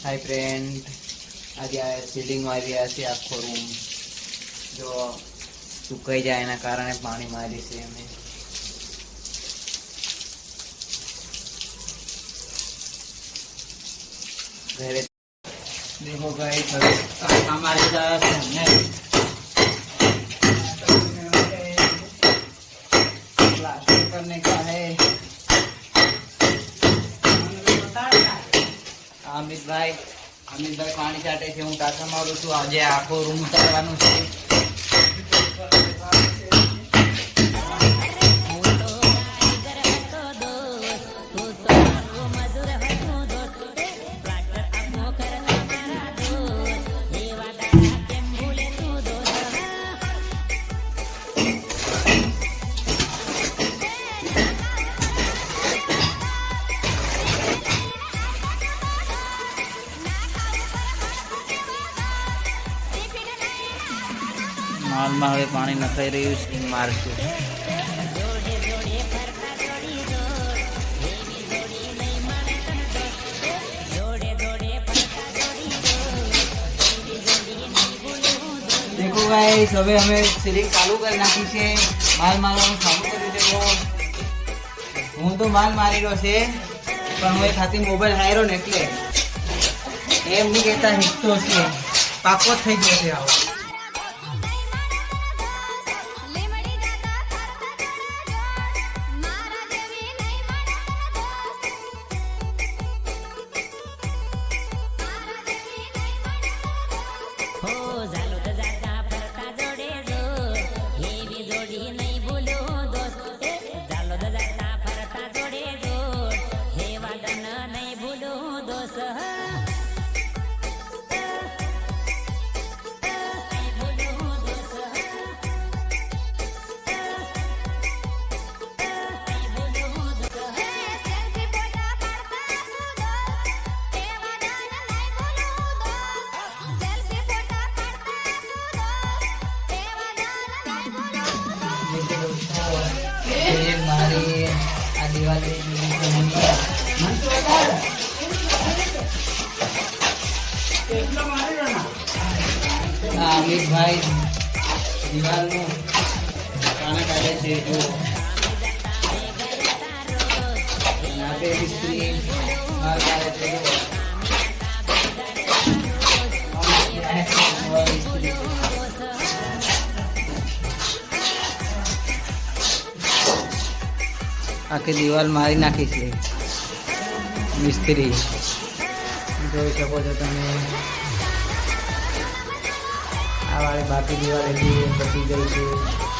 Hi friend, आज आ ceiling मारी है आखो रूम जो सुकाई जाए ना कारण पानी मारी से हमें घरे देखो गाइस हमारे प्लास्टर करने का है। अमित भाई पानी छाटे छे, हूँ टाका मारू छू। आज आखो रूम उतारवानो छे। माल में हवे पानी नखाई रह्यु छे, मारशुं। देखो गाइस हवे हमें सीलिंग चालू कर नाखी छे। माल मारवानुं चालू कर्युं छे। हूँ तो माल मारी रह्यो छे पण हवे खाती मोबाइल हायरो ने એટલે એમ ની કહેતા હિટતો છે, પાકો થઈ ગયો છે। આવો अमित भाई दीवार में खाना काटे छे। जो यहाँ पे मिस्त्री माल काटे छे। आखी दीवार मारी नाखी छे मिस्त्री, જોઈ શકો છો તમે। આ વાળી બાકી દીવાલ એટલી પતી ગઈ છે।